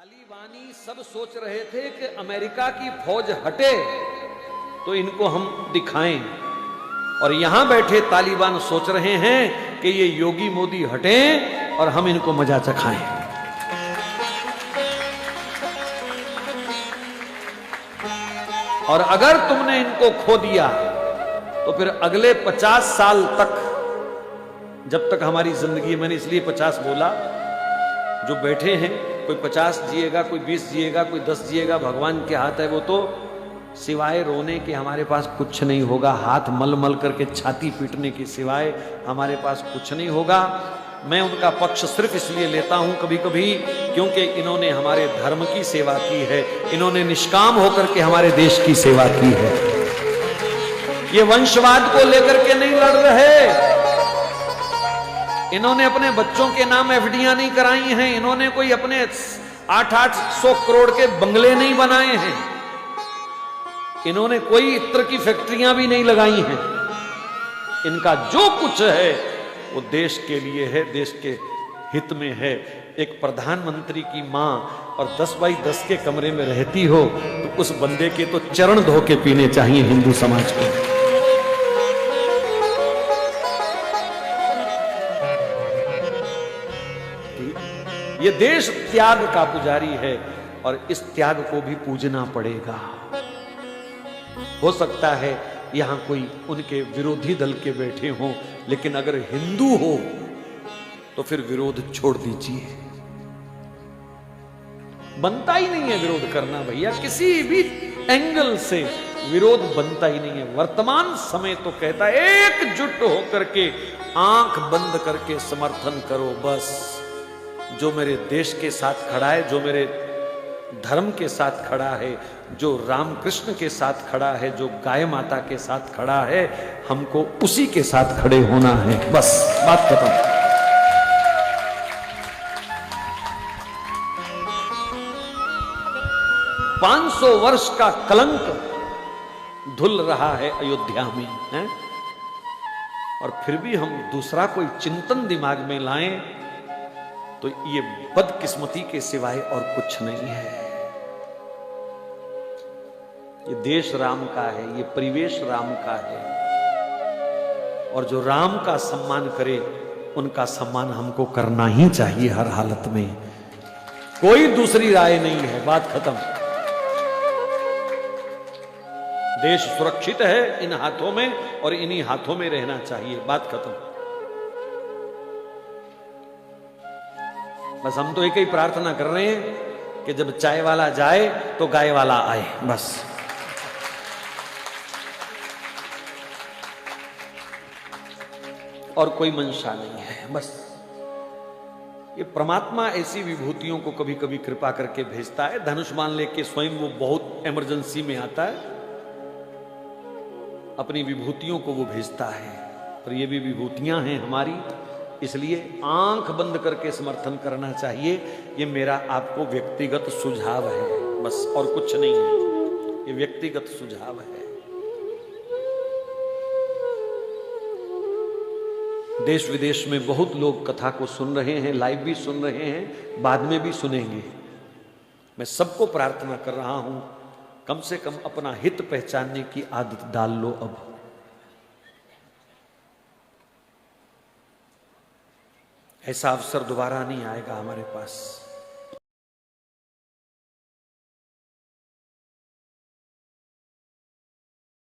तालिबानी सब सोच रहे थे कि अमेरिका की फौज हटे तो इनको हम दिखाएं, और यहां बैठे तालिबान सोच रहे हैं कि ये योगी मोदी हटें और हम इनको मजा चखाएं। और अगर तुमने इनको खो दिया तो फिर अगले 50 साल तक, जब तक हमारी जिंदगी, मैंने इसलिए 50 बोला, जो बैठे हैं कोई 50 जिएगा, कोई 20 जिएगा, कोई 10 जिएगा, भगवान के हाथ है। वो तो सिवाय रोने के हमारे पास कुछ नहीं होगा, हाथ मल मल करके छाती पीटने के सिवाय हमारे पास कुछ नहीं होगा। मैं उनका पक्ष सिर्फ इसलिए लेता हूं कभी कभी क्योंकि इन्होंने हमारे धर्म की सेवा की है, इन्होंने निष्काम होकर के हमारे देश की सेवा की है। ये वंशवाद को लेकर के नहीं लड़ रहे, इन्होंने अपने बच्चों के नाम एफडीआं नहीं कराई हैं, इन्होंने कोई अपने 800 करोड़ के बंगले नहीं बनाए हैं, इन्होंने कोई इत्र की फैक्ट्रियां भी नहीं लगाई हैं। इनका जो कुछ है वो देश के लिए है, देश के हित में है। एक प्रधानमंत्री की मां और 10 बाई 10 के कमरे में रहती हो तो उस बंदे के तो चरण धो के पीने चाहिए हिंदू समाज को। ये देश त्याग का पुजारी है और इस त्याग को भी पूजना पड़ेगा। हो सकता है यहां कोई उनके विरोधी दल के बैठे हों, लेकिन अगर हिंदू हो तो फिर विरोध छोड़ दीजिए। बनता ही नहीं है विरोध करना भैया, किसी भी एंगल से विरोध बनता ही नहीं है। वर्तमान समय तो कहता है एकजुट होकर के आंख बंद करके समर्थन करो। बस जो मेरे देश के साथ खड़ा है, जो मेरे धर्म के साथ खड़ा है, जो रामकृष्ण के साथ खड़ा है, जो गाय माता के साथ खड़ा है, हमको उसी के साथ खड़े होना है। बस बात खत्म। पांच 500 वर्ष का कलंक धुल रहा है अयोध्या में है? और फिर भी हम दूसरा कोई चिंतन दिमाग में लाएं तो ये बदकिस्मती के सिवाय और कुछ नहीं है। ये देश राम का है, ये परिवेश राम का है, और जो राम का सम्मान करे उनका सम्मान हमको करना ही चाहिए हर हालत में। कोई दूसरी राय नहीं है, बात खत्म। देश सुरक्षित है इन हाथों में और इन्हीं हाथों में रहना चाहिए, बात खत्म। बस हम तो एक ही प्रार्थना कर रहे हैं कि जब चाय वाला जाए तो गाय वाला आए, बस। और कोई मंशा नहीं है, बस। ये परमात्मा ऐसी विभूतियों को कभी कभी कृपा करके भेजता है। धनुष्मान लेके स्वयं वो बहुत इमरजेंसी में आता है, अपनी विभूतियों को वो भेजता है। पर ये भी विभूतियां हैं हमारी, इसलिए आंख बंद करके समर्थन करना चाहिए। ये मेरा आपको व्यक्तिगत सुझाव है, बस, और कुछ नहीं है। ये व्यक्तिगत सुझाव है। देश विदेश में बहुत लोग कथा को सुन रहे हैं, लाइव भी सुन रहे हैं, बाद में भी सुनेंगे। मैं सबको प्रार्थना कर रहा हूं, कम से कम अपना हित पहचानने की आदत डाल लो। अब ऐसा अवसर दोबारा नहीं आएगा हमारे पास।